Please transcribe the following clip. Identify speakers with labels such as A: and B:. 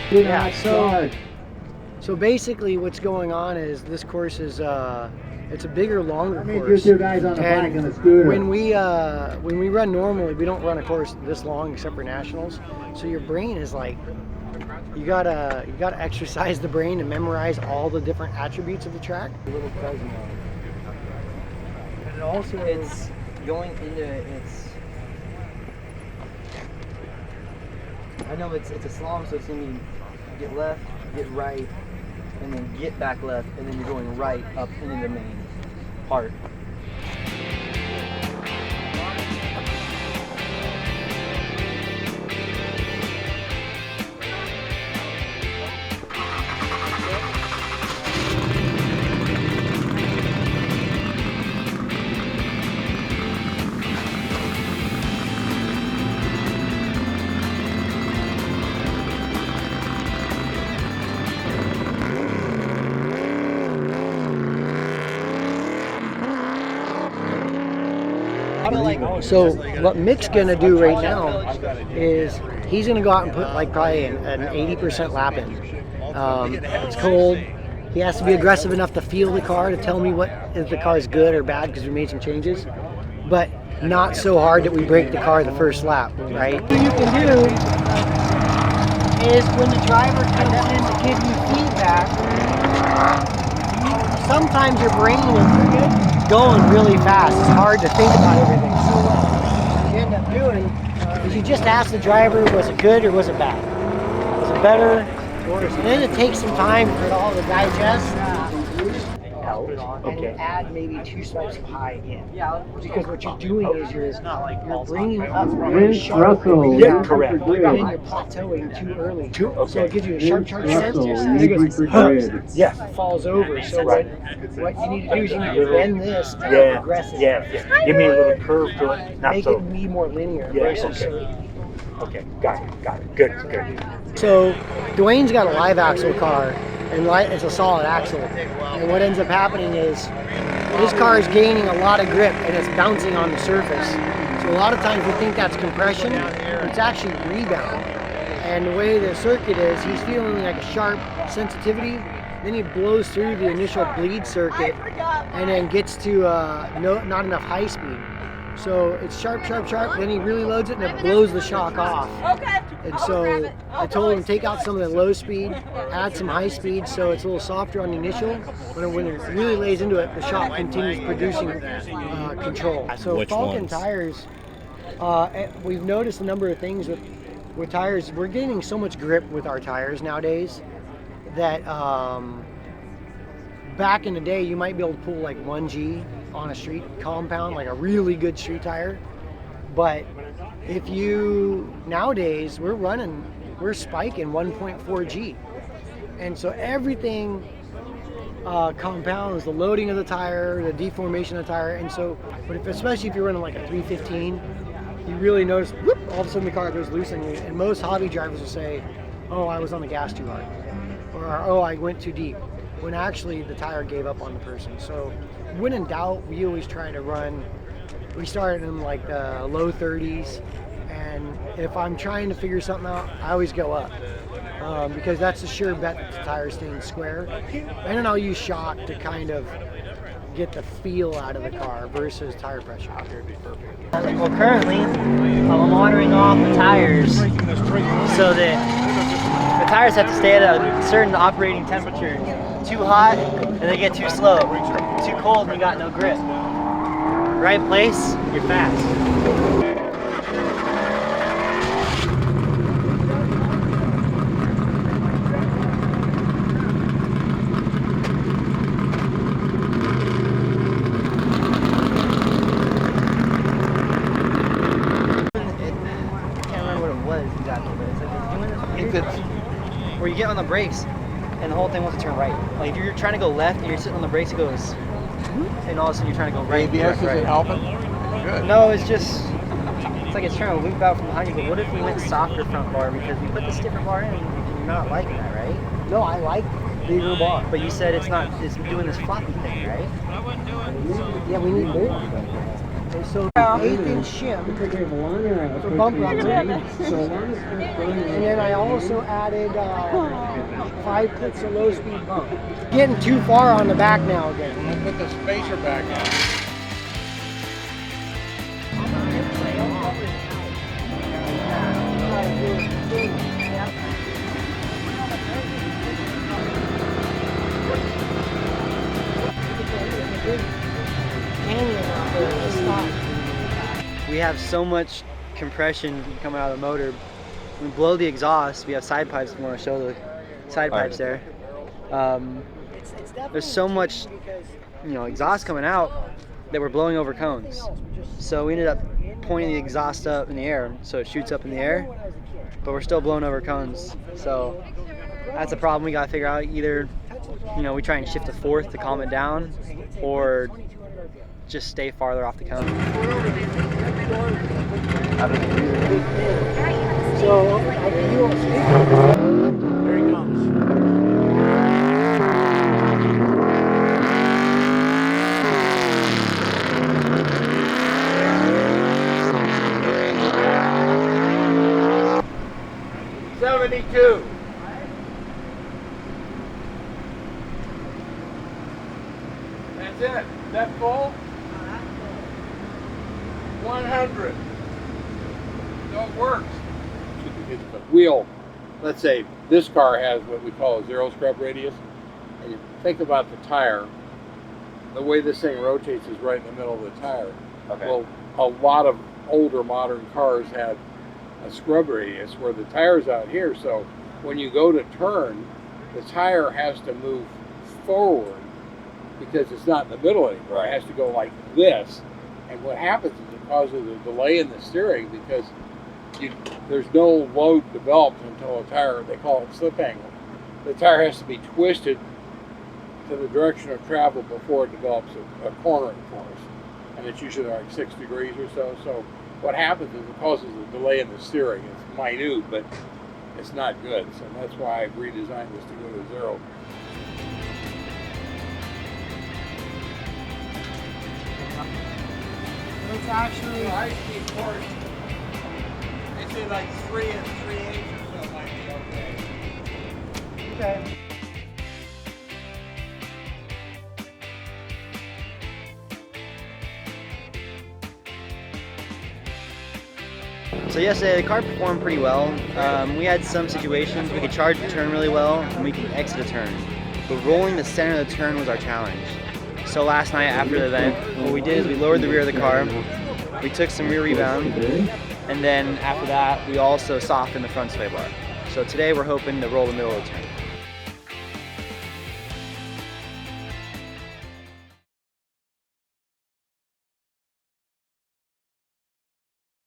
A: Yeah, so basically what's going on is this course is it's a bigger, longer course.
B: Two guys on the bike and a scooter.
A: When we run normally, we don't run a course this long except for nationals. So your brain is like, you gotta exercise the brain to memorize all the different attributes of the track. A little fuzzy on it. And also
C: It's going into I know it's a slalom, so it's gonna be get left, get right, and then get back left, and then you're going right up into the main part.
A: So what Mick's gonna do right now is he's gonna go out and put like probably an 80% lap in. It's cold. He has to be aggressive enough to feel the car to tell me if the car is good or bad because we made some changes, but not so hard that we break the car the first lap, right? What you can do is when the driver comes in to give you feedback, sometimes your brain is going really fast. It's hard to think about everything. So what you end up doing is you just ask the driver, was it good or was it bad? Was it better? And then it takes some time for it all to digest and add maybe 2 swipes of high again. Because what you're doing is you're bringing up really sharp.
B: Yeah,
D: correct.
A: And then you're plateauing too early. So it gives you a sharp sense, and it goes,
D: Yeah.
A: falls over. So what you need to do is you need to bend this and progress it.
D: Yeah. Give me a little curve to it. Not
A: Make
D: so.
A: it be more linear.
D: Yeah,
A: versus
D: Okay, got it. Good.
A: So Dwayne's got a live axle car, and it's a solid axle. And what ends up happening is his car is gaining a lot of grip, and it's bouncing on the surface. So a lot of times we think that's compression, but it's actually rebound. And the way the circuit is, he's feeling like a sharp sensitivity. Then he blows through the initial bleed circuit, and then gets to not enough high speed. So it's sharp, then he really loads it and it blows the shock off. And so I told him take out some of the low speed, add some high speed so it's a little softer on the initial. But when it really lays into it, the shock continues producing control. So Falcon tires, we've noticed a number of things with tires. We're gaining so much grip with our tires nowadays that back in the day you might be able to pull like 1G on a street compound, like a really good street tire. But if you, nowadays we're spiking 1.4G. And so everything compounds the loading of the tire, the deformation of the tire. And so, especially if you're running like a 315, you really notice, whoop, all of a sudden the car goes loose. And most hobby drivers will say, oh, I was on the gas too hard. Or, oh, I went too deep. When actually the tire gave up on the person. So when in doubt, we always try to run, we started in like the low 30s, and if I'm trying to figure something out, I always go up, because that's a sure bet that the tire's staying square. And then I'll use shock to kind of get the feel out of the car versus tire pressure.
C: Well, currently, I'm watering off the tires so that the tires have to stay at a certain operating temperature. Too hot, and they get too slow. Too cold, and you got no grip. Right place, you're fast. Where you get on the brakes and the whole thing wants to turn right. Like if you're trying to go left and you're sitting on the brakes, it goes, and all of a sudden you're trying to go right.
E: ABS
C: right.
E: isn't helping? Good.
C: No, it's like it's trying to loop out from behind you, but what if we went softer front bar because we put the stiffer bar in and you're not liking that, right?
A: No, I like bigger bar.
C: But you said it's not, it's doing this floppy thing, right?
A: Yeah, we need more. Okay, so 1/8" shim for bump rubber. And then I also added 5 clips of low speed bump. Getting too far on the back now again.
B: We'll put the spacer back on.
C: We have so much compression coming out of the motor. When we blow the exhaust, we have side pipes. If you want to show the side pipes there. There's so much, exhaust coming out that we're blowing over cones. So we ended up pointing the exhaust up in the air, so it shoots up in the air, but we're still blowing over cones. So that's a problem we got to figure out. Either, we try and shift to fourth to calm it down, or just stay farther off the cone.
A: So,
D: There he comes.
B: That's it. Is that full? 100. So it works. It's the wheel. Let's say this car has what we call a zero scrub radius. And you think about the tire. The way this thing rotates is right in the middle of the tire.
C: Okay.
B: Well, a lot of older modern cars had a scrub radius where the tire's out here. So when you go to turn, the tire has to move forward because it's not in the middle anymore. It has to go like this. And what happens is it causes a delay in the steering because there's no load developed until a tire, they call it slip angle. The tire has to be twisted to the direction of travel before it develops a cornering force. And it's usually like 6 degrees or so. So what happens is it causes a delay in the steering. It's minute, but it's not good. So that's why I've redesigned this to go to zero.
A: it's actually
B: high-speed course, they say like 3 3/8 or so might be okay.
A: okay.
C: So yesterday the car performed pretty well. We had some situations we could charge the turn really well and we could exit a turn. But rolling the center of the turn was our challenge. So last night after the event, what we did is we lowered the rear of the car, we took some rear rebound, and then after that we also softened the front sway bar. So today we're hoping to roll the middle of the turn.